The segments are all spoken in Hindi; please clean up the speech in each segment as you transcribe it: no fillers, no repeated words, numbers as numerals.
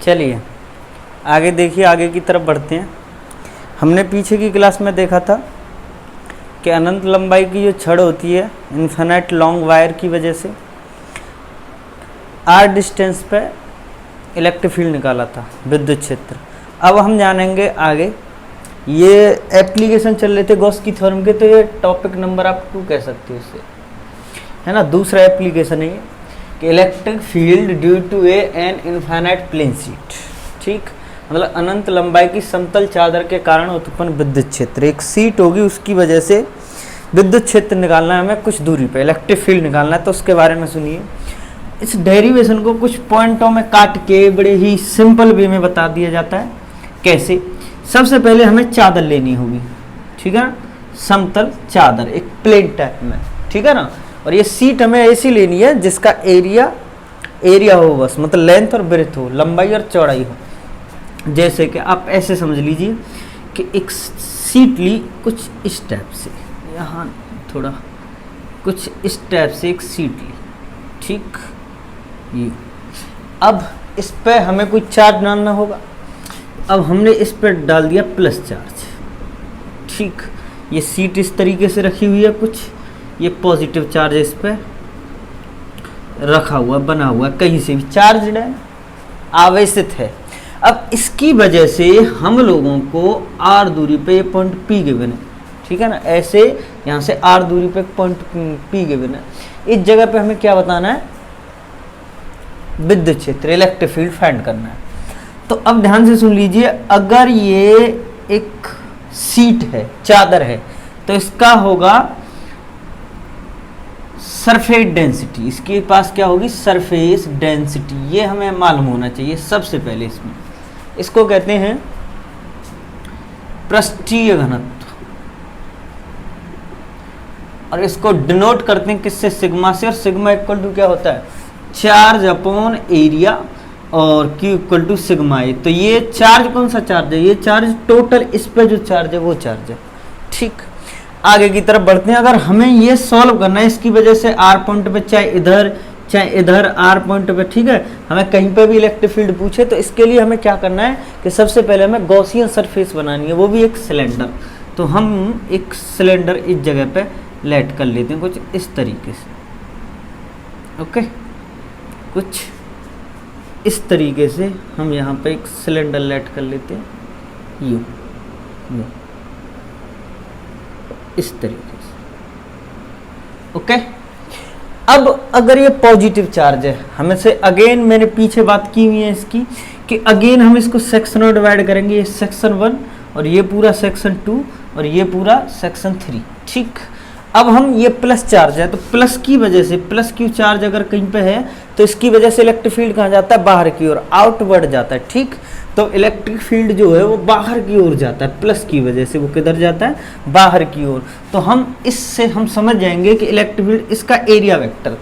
चलिए आगे देखिए, आगे की तरफ बढ़ते हैं। हमने पीछे की क्लास में देखा था कि अनंत लंबाई की जो छड़ होती है इन्फिनिट लॉन्ग वायर की वजह से आर डिस्टेंस पे इलेक्ट्रिक फील्ड निकाला था, विद्युत क्षेत्र। अब हम जानेंगे आगे, ये एप्लीकेशन चल रहे थे गॉस की थ्योरम के, तो ये टॉपिक नंबर आप 2 कह सकते हो इसे, है ना। दूसरा एप्लीकेशन है ये कि electric field due to an infinite plane sheet, ठीक, मतलब अनंत लंबाई की समतल चादर के कारण उत्पन्न विद्युत क्षेत्र। एक सीट होगी, उसकी वजह से विद्युत क्षेत्र निकालना है हमें कुछ दूरी पे, इलेक्ट्रिक फील्ड निकालना है। तो उसके बारे में सुनिए। इस डेरिवेशन को कुछ पॉइंटों में काट के बड़े ही सिंपल वे में बता दिया जाता है। कैसे? सबसे पहले हमें चादर लेनी होगी, ठीक है ना, समतल चादर एक प्लेन टाइप में, ठीक है ना। और ये सीट हमें ऐसी लेनी है जिसका एरिया हो, बस मतलब लेंथ और ब्रेथ हो, लंबाई और चौड़ाई हो। जैसे कि आप ऐसे समझ लीजिए कि एक सीट ली कुछ इस टाइप से, यहाँ थोड़ा कुछ इस टाइप से एक सीट ली, ठीक। ये अब इस पे हमें कोई चार्ज डालना होगा। अब हमने इस पर डाल दिया प्लस चार्ज, ठीक। ये सीट इस तरीके से रखी हुई है, कुछ ये पॉजिटिव चार्ज इस पे रखा हुआ, बना हुआ, कहीं से भी चार्ज है, आवेशित है। अब इसकी वजह से हम लोगों को आर दूरी पे ये पॉइंट पी गिवन है, ठीक है ना। ऐसे यहाँ से आर दूरी पे पॉइंट पी गिवन है। इस जगह पे हमें क्या बताना है? विद्युत क्षेत्र, इलेक्ट्रिक फील्ड फाइंड करना है। तो अब ध्यान से सुन लीजिए, अगर ये एक सीट है, चादर है, तो इसका होगा सरफेस डेंसिटी। इसके पास क्या होगी? Surface density. ये हमें मालूम होना चाहिए सबसे पहले। इसमें इसको कहते हैं पृष्ठीय घनत्व, और इसको डिनोट करते हैं किससे? सिग्मा से। और सिग्मा इक्वल टू क्या होता है? चार्ज अपॉन एरिया, और Q equal to sigma A. तो ये चार्ज कौन सा चार्ज है? ये चार्ज टोटल इस पे जो चार्ज है वो चार्ज है, ठीक। आगे की तरफ बढ़ते हैं। अगर हमें ये सॉल्व करना है, इसकी वजह से आर पॉइंट पे चाहे इधर आर पॉइंट पे, ठीक है, हमें कहीं पे भी इलेक्ट्रिक फील्ड पूछे, तो इसके लिए हमें क्या करना है कि सबसे पहले हमें गॉसियन सरफेस बनानी है, वो भी एक सिलेंडर। तो हम एक सिलेंडर इस जगह पे लेट कर लेते हैं कुछ इस तरीके से, ओके। कुछ इस तरीके से हम यहाँ पे एक सिलेंडर लेट कर लेते हैं, यूं इस तरीके से, ओके। अब अगर ये पॉजिटिव चार्ज है, हमें से अगेन मैंने पीछे बात की हुई है इसकी कि अगेन हम इसको सेक्शन में डिवाइड करेंगे। ये सेक्शन 1 और ये पूरा सेक्शन 2 और ये पूरा सेक्शन 3, ठीक। अब हम ये प्लस चार्ज है, तो प्लस की वजह से, प्लस क्यू चार्ज अगर कहीं पे है तो इसकी वजह से इलेक्ट्रिक फील्ड कहाँ जाता है? बाहर की ओर, आउटवर्ड जाता है, ठीक। तो इलेक्ट्रिक फील्ड जो है वो बाहर की ओर जाता है, प्लस की वजह से वो किधर जाता है? बाहर की ओर। तो हम इससे हम समझ जाएंगे कि इलेक्ट्रिक फील्ड, इसका एरिया वेक्टर,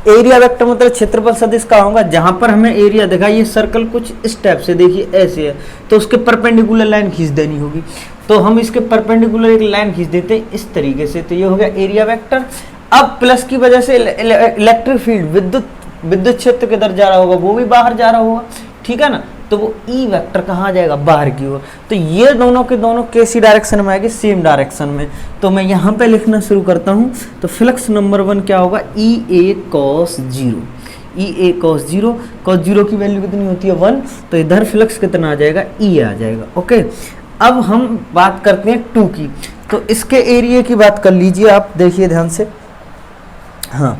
एरिया वेक्टर मतलब क्षेत्रफल सदिश का होगा। जहां पर हमें एरिया दिखा, ये सर्कल कुछ इस टाइप से, देखिए ऐसे है, तो उसके परपेंडिकुलर लाइन खींच देनी होगी। तो हम इसके परपेंडिकुलर एक लाइन खींच देते हैं इस तरीके से, तो ये हो गया एरिया वेक्टर। अब प्लस की वजह से इलेक्ट्रिक फील्ड, विद्युत क्षेत्र किधर जा रहा होगा? वो भी बाहर जा रहा होगा, ठीक है ना। तो वो ई वेक्टर कहाँ जाएगा? बाहर की ओर। तो ये दोनों के दोनों कैसी डायरेक्शन में आएगी? सेम डायरेक्शन में। तो मैं यहाँ पे लिखना शुरू करता हूँ। तो फ्लक्स नंबर 1 क्या होगा? ई ए कॉस 0, ई ए कॉस 0। कॉस 0 की वैल्यू कितनी होती है? 1। तो इधर फ्लक्स कितना आ जाएगा? ई आ जाएगा, ओके। अब हम बात करते हैं 2 की। तो इसके एरिया की बात कर लीजिए, आप देखिए ध्यान से, हाँ,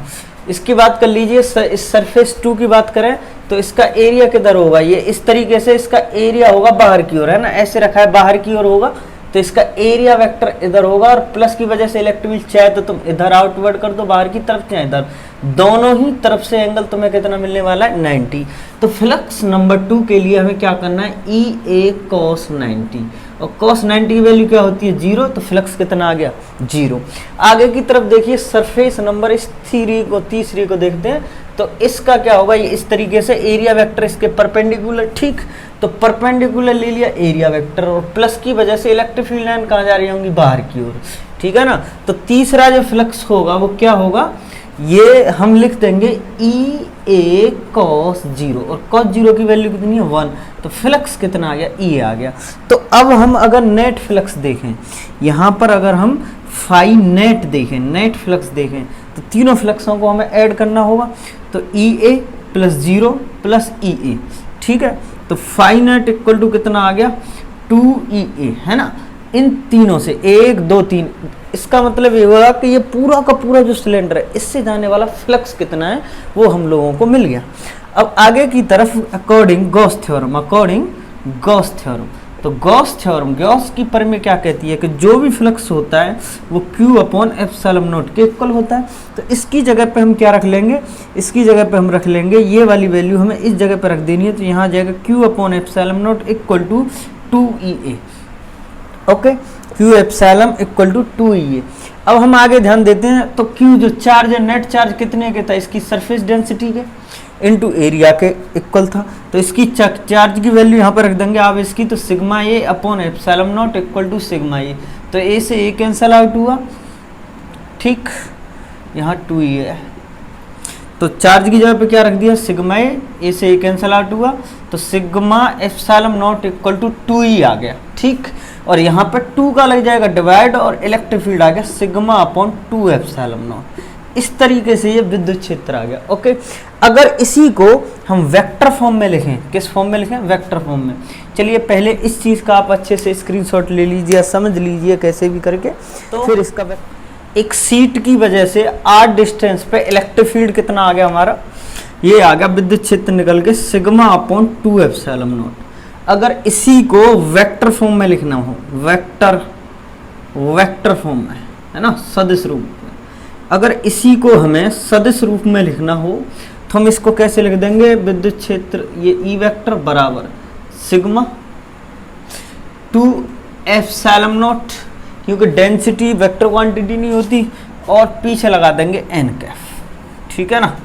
इसकी बात कर लीजिए। इस सरफेस 2 की बात करें तो इसका एरिया किधर होगा? ये इस तरीके से इसका एरिया होगा बाहर की ओर, है ना, ऐसे रखा है, बाहर की ओर होगा। तो इसका एरिया वेक्टर इधर होगा, और प्लस की वजह से इलेक्ट्रिक फील्ड चाहे तो तुम इधर आउटवर्ड कर दो बाहर की तरफ, चाहे इधर, दोनों ही तरफ से एंगल तुम्हें कितना मिलने वाला है? 90। तो फ्लक्स नंबर 2 के लिए हमें क्या करना है? ई ए कॉस 90, और कॉस 90 की वैल्यू क्या होती है? 0। तो फ्लक्स कितना आ गया? 0। आगे की तरफ देखिए, सरफेस नंबर इस तीसरी को देखते हैं। तो इसका क्या होगा? ये इस तरीके से एरिया वेक्टर इसके परपेंडिकुलर, ठीक। तो परपेंडिकुलर ले लिया एरिया वेक्टर, और प्लस की वजह से इलेक्ट्रिक फील्ड लाइन कहाँ जा रही होंगी? बाहर की ओर, ठीक है ना। तो तीसरा जो फ्लक्स होगा वो क्या होगा? ये हम लिख देंगे ई ए कॉस 0 और कॉस 0 की वैल्यू कितनी है 1, तो फ्लक्स कितना आ गया ई आ गया। तो अब हम अगर नेट फ्लक्स देखें, यहाँ पर अगर हम फाई नेट देखें, नेट फ्लक्स देखें, तो तीनों फ्लक्सों को हमें ऐड करना होगा, तो ई ए प्लस 0 प्लस ई ए, ठीक है। तो फाई नेट इक्वल टू कितना आ गया 2EA, है ना। इन तीनों से 1 2 3, इसका मतलब ये होगा कि ये पूरा का पूरा जो सिलेंडर है इससे जाने वाला फ्लक्स कितना है वो हम लोगों को मिल गया। अब आगे की तरफ अकॉर्डिंग गॉस थ्योरम, तो गॉस थ्योरम गॉस की प्रमेय क्या कहती है कि जो भी फ्लक्स होता है वो Q अपॉन एप्सिलॉन नॉट के इक्वल होता है। तो इसकी जगह पे हम क्या रख लेंगे, इसकी जगह पे हम रख लेंगे ये वाली वैल्यू हमें इस जगह पे रख देनी है, तो यहाँ जाएगा Q upon epsilon not equal to 2EA, okay. Q epsilon equal to 2EA। अब हम आगे ध्यान देते हैं, तो Q जो चार्ज है नेट चार्ज कितने के था, इसकी सरफेस डेंसिटी के इनटू एरिया के इक्वल था, तो इसकी चार्ज की वैल्यू यहाँ पर रख देंगे आप इसकी, तो sigma A upon epsilon not equal to sigma A, तो ए से ए कैंसल आउट हुआ, ठीक, यहाँ 2EA है, तो चार्ज की जगह पे क्या रख दिया सिग्मा ए से ए कैंसल आउट हुआ, तो sigma epsilon not equal to 2E आ गया, ठीक। और यहाँ पे 2 का लग जाएगा डिवाइड और इलेक्ट्रिक फील्ड आ गया सिग्मा अपॉन 2 एप्सिलॉन नॉट। इस तरीके से ये विद्युत क्षेत्र आ गया, ओके। अगर इसी को हम वेक्टर फॉर्म में लिखें, किस फॉर्म में लिखें, वेक्टर फॉर्म में। चलिए पहले इस चीज़ का आप अच्छे से स्क्रीनशॉट ले लीजिए, समझ लीजिए कैसे भी करके, तो फिर इसका एक सीट की वजह से r डिस्टेंस पे इलेक्ट्रिक फील्ड कितना आ गया हमारा, ये आ गया विद्युत क्षेत्र निकल के सिग्मा अपॉन 2 एप्सिलॉन नॉट। अगर इसी को वेक्टर फॉर्म में लिखना हो, वेक्टर फॉर्म में, है ना, सदिश रूप में, अगर इसी को हमें सदिश रूप में लिखना हो तो हम इसको कैसे लिख देंगे, विद्युत क्षेत्र ये ई वेक्टर बराबर सिग्मा 2 एप्सिलॉन नॉट, क्योंकि डेंसिटी वेक्टर क्वांटिटी नहीं होती, और पीछे लगा देंगे एन कैफ, ठीक है ना।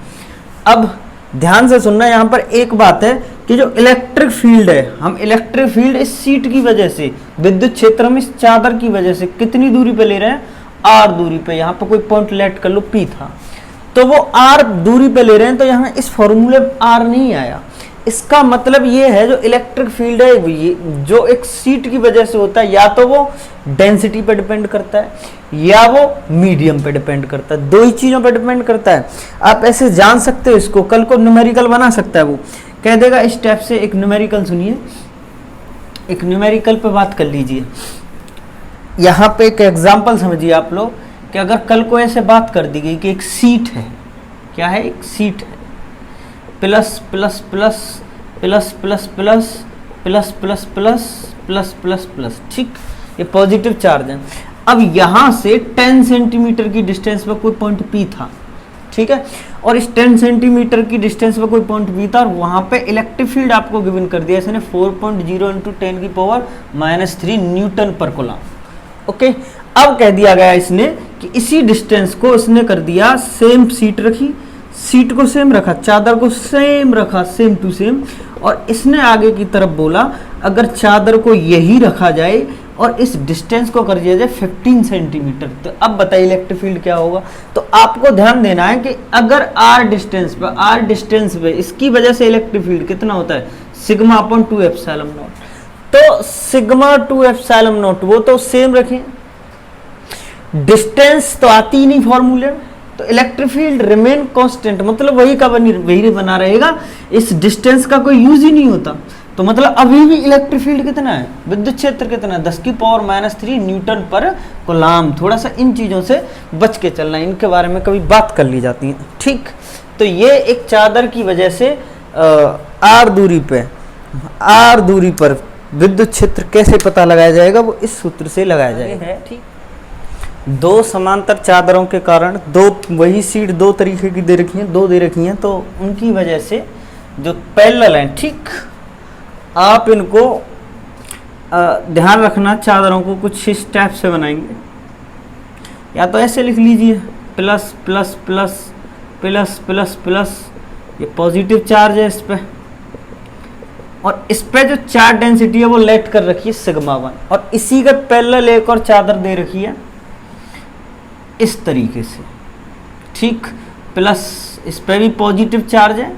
अब ध्यान से सुनना, यहाँ पर एक बात है कि जो इलेक्ट्रिक फील्ड है, हम इलेक्ट्रिक फील्ड इस सीट की वजह से, विद्युत क्षेत्र में इस चादर की वजह से कितनी दूरी पे ले रहे हैं, r दूरी पे, यहाँ पर कोई पॉइंट लेट कर लो P था, तो वो r दूरी पे ले रहे हैं, तो यहाँ इस फॉर्मूले r नहीं आया। इसका मतलब ये है जो इलेक्ट्रिक फील्ड है ये जो एक सीट की वजह से होता है, या तो वो डेंसिटी पे डिपेंड करता है या वो मीडियम पे डिपेंड करता है, दो ही चीज़ों पे डिपेंड करता है। आप ऐसे जान सकते हो इसको, कल को न्यूमेरिकल बना सकता है, वो कह देगा इस टाइप से। एक न्यूमेरिकल सुनिए, एक न्यूमेरिकल पे बात कर लीजिए। यहाँ पे एक एग्जाम्पल समझिए आप लोग कि अगर कल को ऐसे बात कर दी गई कि एक सीट है, क्या है, एक सीट है, plus plus plus plus plus plus plus plus plus plus plus plus, ठीक, ये पॉजिटिव चार्ज है। अब यहाँ से 10 सेंटीमीटर की डिस्टेंस पर कोई पॉइंट P था, ठीक है, और इस 10 सेंटीमीटर की डिस्टेंस पर कोई पॉइंट P था, और वहाँ पे इलेक्ट्रिक फील्ड आपको गिवन कर दिया इसने 4.0 × 10⁻³ न्यूटन पर कूलम, ओके। अब कह दिया गया इसने कि इसी डिस्टेंस को इसने कर दिया, सेम सीट रखी, सीट को सेम रखा, चादर को सेम रखा, सेम टू सेम, और इसने आगे की तरफ बोला अगर चादर को यही रखा जाए और इस डिस्टेंस को कर दिया जाए 15 सेंटीमीटर, तो अब बताइए इलेक्ट्रिक फील्ड क्या होगा। तो आपको ध्यान देना है कि अगर r डिस्टेंस पे इसकी वजह से इलेक्ट्रिक फील्ड कितना होता है, सिग्मा अपॉन 2 एप्सिलॉन नॉट, तो सिग्मा 2 एप्सिलॉन नॉट वो तो सेम रखें, डिस्टेंस तो आती ही नहीं फॉर्मूले, तो इलेक्ट्रिक फील्ड रिमेन कांस्टेंट, मतलब वही का वही बना रहेगा, इस डिस्टेंस का कोई यूज ही नहीं होता। तो मतलब अभी भी इलेक्ट्रिक फील्ड कितना है, विद्युत क्षेत्र कितना है, 10⁻³ न्यूटन पर कूलम। थोड़ा सा इन चीज़ों से बच के चलना, इनके बारे में कभी बात कर ली जाती है, ठीक। तो ये एक चादर की वजह से r दूरी पर विद्युत क्षेत्र कैसे पता लगाया जाएगा, वो इस सूत्र से लगाया जाएगा, ठीक। दो समांतर चादरों के कारण, दो वही सीट दो तरीके की दे रखी हैं, दो दे रखी हैं, तो उनकी वजह से जो पैरेलल हैं, ठीक, आप इनको ध्यान रखना, चादरों को कुछ इस टाइप से बनाएंगे, या तो ऐसे लिख लीजिए plus plus plus plus plus plus, ये पॉजिटिव चार्ज है इस पे, और इस पे जो चार्ज डेंसिटी है वो लेट कर रखी है सिग्मा 1, और इसी का पैरेलल एक और चादर दे रखी है इस तरीके से, ठीक, प्लस इस पे भी पॉजिटिव चार्ज है,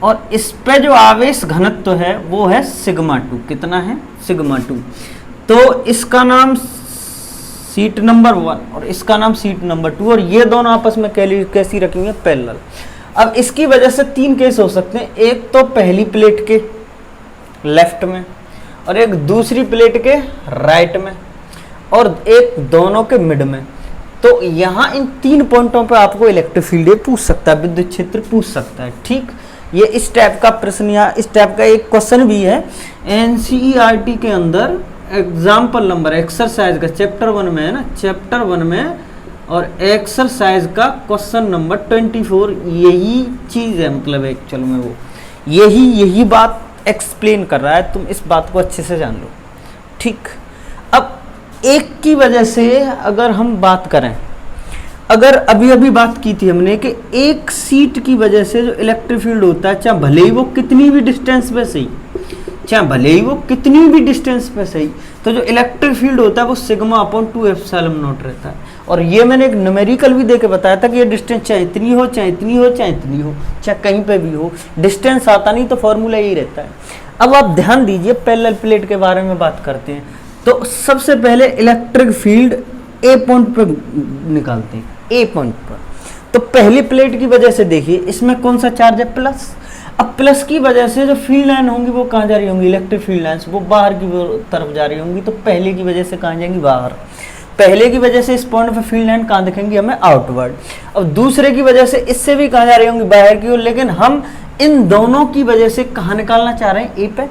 और इस पे जो आवेश घनत्व है वो है सिग्मा 2। कितना है? सिग्मा 2। तो इसका नाम सीट नंबर 1 और इसका नाम सीट नंबर 2, और ये दोनों आपस में कैसी रखी हुई है? पैरेलल। अब इसकी वजह से 3 केस हो सकते हैं, एक तो पहली प्लेट के लेफ्ट में, और एक दूसरी प्लेट के राइट में, और एक दोनों के मिड में। तो यहाँ इन 3 पॉइंटों पे आपको इलेक्ट्रिक फील्ड पूछ सकता है, विद्युत क्षेत्र पूछ सकता है। ठीक, ये इस टाइप का प्रश्न या इस टाइप का एक क्वेश्चन भी है एनसीईआरटी के अंदर। एग्जाम्पल नंबर एक्सरसाइज का चैप्टर 1 में है ना, चैप्टर 1 में, और एक्सरसाइज का क्वेश्चन नंबर 24 यही चीज है, मतलब एक्चुअल में वो यही बात एक्सप्लेन कर रहा है। तुम इस बात को अच्छे से जान लो। ठीक, अब एक की वजह से अगर हम बात करें, अगर अभी बात की थी हमने कि एक सीट की वजह से जो इलेक्ट्रिक फील्ड होता है, चाहे भले ही वो कितनी भी डिस्टेंस पे सही, चाहे भले ही वो कितनी भी डिस्टेंस पे सही, तो जो इलेक्ट्रिक फील्ड होता है वो सिग्मा अपॉन 2 एप्सिलॉन नॉट रहता है। और ये मैंने एक न्यूमेरिकल भी देके बताया था कि ये डिस्टेंस चाहे इतनी हो, चाहे इतनी हो, चाहे इतनी हो, चाहे कहीं पे भी हो, डिस्टेंस आता नहीं तो फॉर्मूला यही रहता है। अब आप ध्यान दीजिए, पैरेलल प्लेट के बारे में बात करते हैं। तो सबसे पहले इलेक्ट्रिक फील्ड ए पॉइंट पर निकालते हैं, ए पॉइंट पर। तो पहली प्लेट की वजह से देखिए इसमें कौन सा चार्ज है? प्लस। अब प्लस की वजह से जो फील्ड लाइन होंगी वो कहाँ जा रही होंगी? इलेक्ट्रिक फील्ड लाइन्स वो बाहर की तरफ जा रही होंगी। तो पहले की वजह से कहाँ जाएंगी? बाहर। पहले की वजह से इस पॉइंट पे फील्ड लाइन कहाँ दिखेंगी हमें? आउटवर्ड। अब दूसरे की वजह से इससे भी कहाँ जा रही होंगी? बाहर की ओर। लेकिन हम इन दोनों की वजह से कहाँ निकालना चाह रहे हैं? ए पे।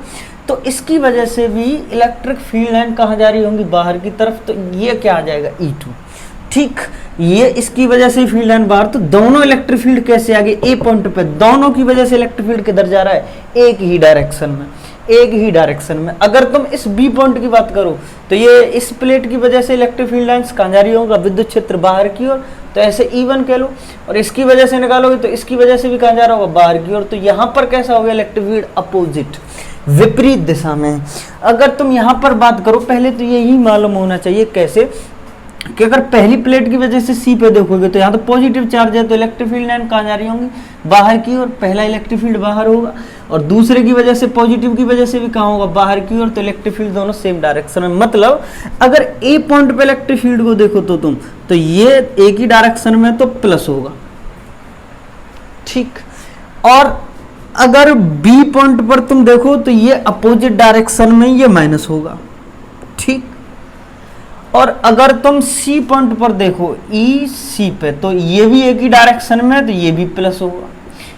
तो इसकी वजह से भी इलेक्ट्रिक फील्ड लाइन कहाँ जा रही होंगी? बाहर की तरफ। तो ये क्या आ जाएगा? E2। ठीक, ये इसकी वजह से फील्ड लाइन बाहर। तो दोनों इलेक्ट्रिक फील्ड कैसे आ गए? ए पॉइंट पे। दोनों की वजह से इलेक्ट्रिक फील्ड किधर जा रहा है? एक ही डायरेक्शन में, एक ही डायरेक्शन में। अगर तुम इस बी पॉइंट की बात करो तो ये इस प्लेट की वजह से इलेक्ट्रिक फील्ड लाइन्स कहाँ जा रही होगा? विद्युत क्षेत्र बाहर की ओर। तो ऐसे E1 कह लो, और इसकी वजह से निकालोगे तो इसकी वजह से भी कहाँ जा रहा होगा? बाहर की ओर। तो यहाँ पर कैसा हो गया? इलेक्ट्रिक फील्ड अपोजिट, विपरीत दिशा में। अगर तुम यहाँ पर बात करो, पहले तो यही मालूम होना चाहिए कैसे कि अगर पहली प्लेट की वजह से सी पे देखोगे तो यहाँ तो पॉजिटिव चार्ज है, तो इलेक्ट्रिक फील्ड लाइन कहाँ जा रही होंगी? बाहर की ओर। पहला इलेक्ट्रिक फील्ड बाहर होगा, और दूसरे की वजह से पॉजिटिव की वजह से भी कहाँ होगा? बाहर की ओर। तो इलेक्ट्रिक फील्ड दोनों सेम डायरेक्शन में। मतलब अगर ए पॉइंट पे इलेक्ट्रिक फील्ड को देखो तो तुम, तो ये एक ही डायरेक्शन में तो प्लस होगा। ठीक, और अगर बी पॉइंट पर तुम देखो तो ये अपोजिट डायरेक्शन में ये माइनस होगा। ठीक, और अगर तुम सी पॉइंट पर देखो ई सी पे, तो ये भी एक ही डायरेक्शन में है, तो ये भी प्लस होगा।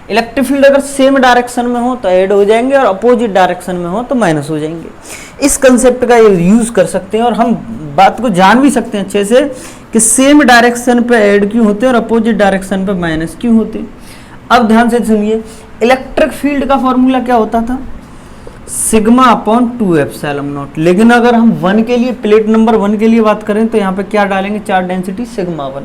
इलेक्ट्रिक फील्ड अगर सेम डायरेक्शन में हो तो ऐड हो जाएंगे, और अपोजिट डायरेक्शन में हो तो माइनस हो जाएंगे। इस कंसेप्ट का यूज कर सकते हैं, और हम बात को जान भी सकते हैं अच्छे से कि सेम डायरेक्शन पे ऐड क्यों होते हैं और अपोजिट डायरेक्शन पे माइनस क्यों होते हैं। अब ध्यान से सुनिए, इलेक्ट्रिक फील्ड का फॉर्मूला क्या होता था? Sigma upon 2 epsilon not. लेकिन अगर हम 1 के लिए, प्लेट नंबर 1 के लिए बात करें तो यहाँ पे क्या डालेंगे? चार्ज डेंसिटी सिग्मा 1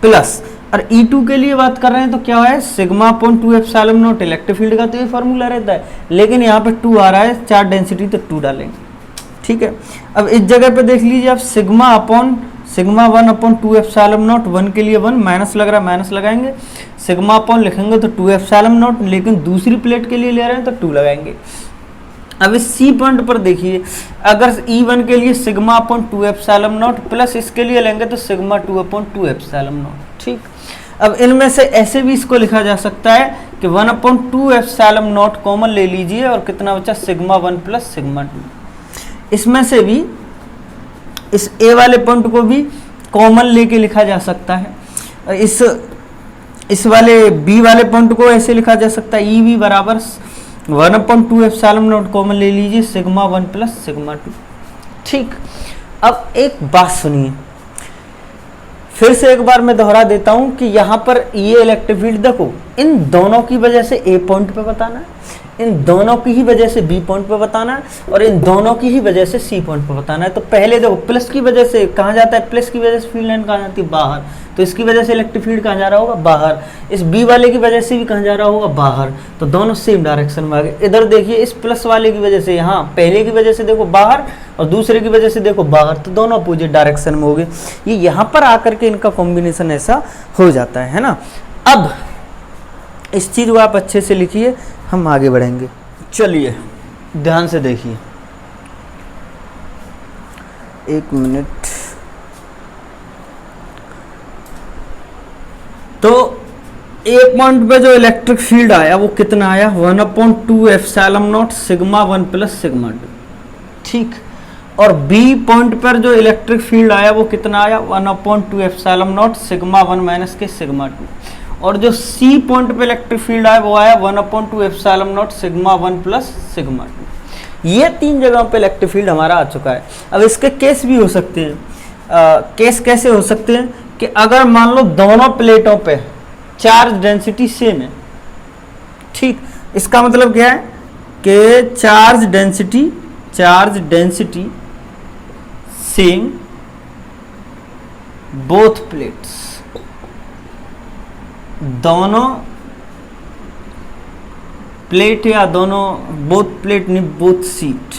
प्लस, और E2 के लिए बात कर रहे हैं तो क्या है? Sigma upon 2 epsilon not. Electric field का तो ये फॉर्मूला रहता है, लेकिन यहाँ पे 2 आ रहा है, चार्ज डेंसिटी तो 2 डालेंगे। ठीक है, अब इस जगह पे देख लीजिए आप, सिग्मा 1 अपॉन 2 एप्सिलॉन नॉट। 1 के लिए 1 माइनस लग रहा है, माइनस लगाएंगे। सिग्मा अपॉन लिखेंगे तो 2 एप्सिलॉन नॉट, लेकिन दूसरी प्लेट के लिए ले रहे हैं तो 2 लगाएंगे। अब इस सी पॉइंट पर देखिए, अगर E1 के लिए sigma upon 2 epsilon not plus इसके लिए लेंगे तो सिग्मा 2 अपॉन 2 एप्सिलॉन नॉट। ठीक, अब इनमें से ऐसे भी इसको लिखा जा सकता है कि 1 अपॉन 2 एप्सिलॉन नॉट कॉमन ले लीजिए, और कितना बचा? Sigma 1 plus sigma 2। इसमें से भी इस ए वाले पॉइंट को भी कॉमन लेके लिखा जा सकता है। इस वाले बी वाले पॉइंट को ऐसे लिखा जा सकता है, EV बराबर 1 अपॉन 2 एप्सिलॉन नॉट कॉमन ले लीजिए, सिग्मा 1 प्लस सिग्मा 2। ठीक, अब एक बात सुनिए, फिर से एक बार मैं दोहरा देता हूं कि यहाँ पर ये इलेक्ट्रिक फील्ड देखो, इन दोनों की वजह से ए पॉइंट पे बताना है, इन दोनों की ही वजह से बी पॉइंट पे बताना है, और इन दोनों की ही वजह से सी पॉइंट पे बताना है। तो पहले देखो, प्लस की वजह से कहाँ जाता है? प्लस की वजह से फील्ड लाइन कहाँ जाती है? बाहर। तो इसकी वजह से इलेक्ट्रिक फील्ड कहाँ जा रहा होगा? बाहर। इस बी वाले की वजह से भी कहाँ जा रहा होगा? बाहर। तो दोनों सेम डायरेक्शन में आ गए। इधर देखिए, इस प्लस वाले की वजह से, यहाँ पहले की वजह से देखो बाहर, और दूसरे की वजह से देखो बाहर, तो दोनों अपोजिट डायरेक्शन में हो गए। ये यहाँ पर आकर के इनका कॉम्बिनेशन ऐसा हो जाता है ना। अब इस चीज़ को आप अच्छे से लिखिए, हम आगे बढ़ेंगे। चलिए ध्यान से देखिए, एक मिनट। तो एक पॉइंट पे जो इलेक्ट्रिक फील्ड आया वो कितना आया, 1/2 epsilon not sigma 1 plus sigma 2, ठीक। और बी पॉइंट पर जो इलेक्ट्रिक फील्ड आया वो कितना आया, 1/2 एप्सिलॉन नॉट सिग्मा 1 माइनस के सिग्मा 2। और जो सी पॉइंट पे इलेक्ट्रिक फील्ड आया वो आया 1/2 epsilon not sigma 1 plus sigma 2। ये 3 जगहों पे इलेक्ट्रिक फील्ड हमारा आ चुका है। अब इसके केस भी हो सकते हैं। केस कैसे हो सकते हैं कि अगर मान लो दोनों प्लेटों पे चार्ज डेंसिटी सेम है, ठीक। इसका मतलब क्या है कि charge density same both plates, दोनों प्लेट या दोनों बोथ प्लेट नहीं बोथ सीट,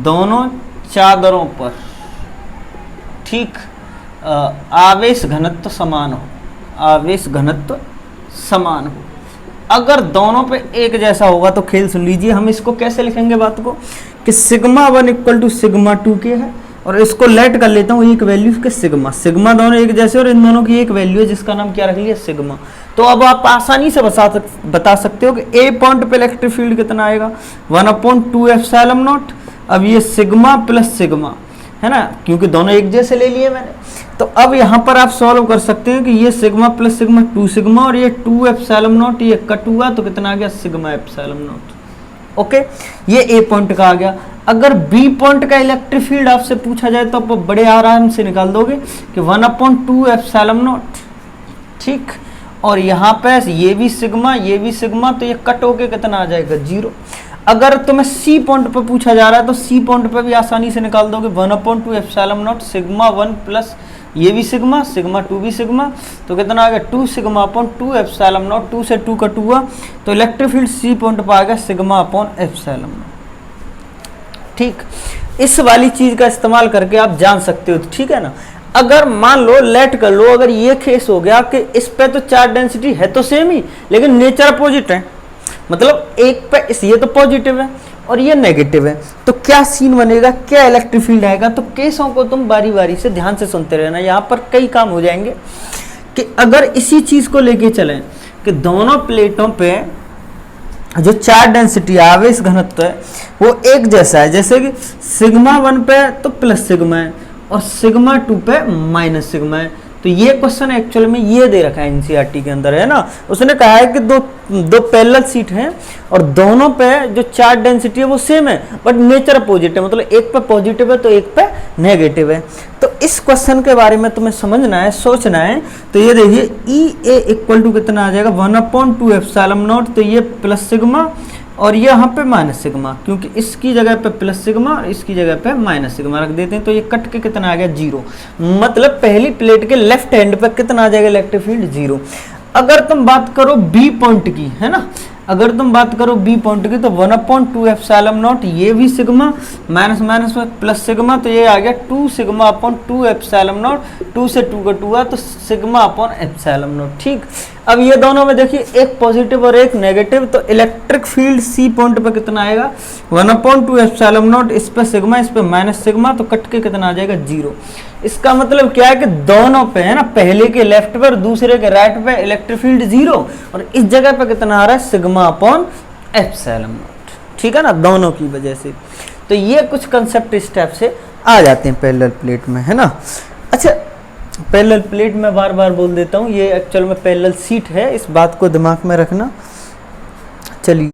दोनों चादरों पर, ठीक, आवेश घनत्व समान हो, आवेश घनत्व समान हो। अगर दोनों पे एक जैसा होगा तो खेल सुन लीजिए, हम इसको कैसे लिखेंगे बात को कि सिग्मा 1 इक्वल टू सिग्मा 2 के है, और इसको लेट कर लेता हूँ एक वैल्यू के सिग्मा दोनों एक जैसे और इन दोनों की एक वैल्यू है जिसका नाम क्या रख लिया, सिग्मा। तो अब आप आसानी से बता सकते हो कि ए पॉइंट पे इलेक्ट्रिक फील्ड कितना आएगा, 1/2 एप्सिलॉन नॉट। अब ये सिग्मा प्लस सिग्मा है ना, क्योंकि दोनों एक जैसे ले लिए मैंने। तो अब यहाँ पर आप सॉल्व कर सकते हैं कि ये सिग्मा प्लस सिग्मा 2 सिग्मा और ये 2 एप्सिलॉन नॉट, ये कट हुआ तो कितना आ गया, सिग्मा एप्सिलॉन नॉट। ओके, ये ए पॉइंट का आ गया। अगर बी पॉइंट का इलेक्ट्रिक फील्ड आपसे पूछा जाए तो आप बड़े आराम से निकाल दोगे कि 1/2 एप्सिलॉन नॉट, ठीक। और यहाँ पे ये भी सिग्मा, तो ये कट होके कितना आ जाएगा, 0। अगर तुम्हें सी पॉइंट पर पूछा जा रहा है तो सी पॉइंट पर भी आसानी से निकाल दोगे, 1/2 एप्सिलॉन नॉट सिग्मा 1 प्लस ये भी सिग्मा 2 भी सिग्मा, तो कितना आ गया, 2 सिग्मा अपॉन 2 एप्सिलॉन नॉट। 2 से 2 कट हुआ तो इलेक्ट्रिक फील्ड सी पॉइंट पर आ गया सिग्मा अपॉन एप्सिलॉन नॉट, ठीक। इस वाली चीज का इस्तेमाल करके आप जान सकते हो, ठीक है ना। अगर मान लो लेट कर लो, अगर ये केस हो गया कि इस पे तो चार्ज डेंसिटी है तो सेम ही लेकिन नेचर अपोजिट है, मतलब एक पे ये तो पॉजिटिव है और ये नेगेटिव है, तो क्या सीन बनेगा, क्या इलेक्ट्रिक फील्ड आएगा। तो केसों को तुम बारी बारी से ध्यान से सुनते रहना, यहाँ पर कई काम हो जाएंगे। कि अगर इसी चीज को लेके चलें कि दोनों प्लेटों पे जो चार्ज डेंसिटी आवेश घनत्व है वो एक जैसा है, जैसे कि सिग्मा 1 पे तो प्लस सिग्मा है और सिग्मा 2 पे माइनस सिग्मा है। तो ये क्वेश्चन एक्चुअल में ये दे रखा है एनसीईआरटी के अंदर, है ना। उसने कहा है कि दो पैरेलल सीट हैं और दोनों पे जो चार्ज डेंसिटी है वो सेम है बट नेचर अपोजिट है, मतलब एक पे पॉजिटिव है तो एक पे नेगेटिव है। तो इस क्वेश्चन के बारे में तुम्हें समझना है, सोचना है। तो ये देखिए ई ए इक्वल टू कितना आ जाएगा, 1/2 एप्सिलॉन नॉट, तो ये प्लस सिग्मा और ये यहाँ पे माइनस सिग्मा, क्योंकि इसकी जगह पे प्लस सिग्मा और इसकी जगह पे माइनस सिग्मा रख देते हैं। तो ये कट के कितना आ गया, 0। मतलब पहली प्लेट के लेफ्ट हैंड पे कितना आ जाएगा इलेक्ट्रिक फील्ड, 0। अगर तुम बात करो बी पॉइंट की, है ना, अगर तुम बात करो बी पॉइंट की तो 1/2 एप्सिलॉन नॉट, ये भी सिग्मा माइनस माइनस में प्लस सिग्मा, तो ये आ गया 2 सिग्मा अपॉन 2 एप्सिलॉन नॉट। 2 से 2 का 2 हुआ तो सिग्मा अपॉन एप्सिलॉन नॉट, ठीक। अब ये दोनों में देखिए एक पॉजिटिव और एक नेगेटिव, तो इलेक्ट्रिक फील्ड सी पॉइंट पे कितना आएगा, 1/2 एप्सिलॉन नॉट, इस पे सिग्मा इस पे माइनस सिग्मा, तो कट के कितना आ जाएगा, 0। इसका मतलब क्या है कि दोनों पे, है ना, पहले के लेफ्ट पर दूसरे के राइट पे इलेक्ट्रिक फील्ड 0 और इस जगह पे कितना आ रहा है, सिग्मा अपॉन एप्सिलॉन नॉट, ठीक है ना, दोनों की वजह से। तो ये कुछ कंसेप्ट इस टाइप से आ जाते हैं पैरेलल प्लेट में, है ना। अच्छा, पैरेलल प्लेट में बार बार बोल देता हूँ, ये एक्चुअल में पैरेलल सीट है, इस बात को दिमाग में रखना। चलिए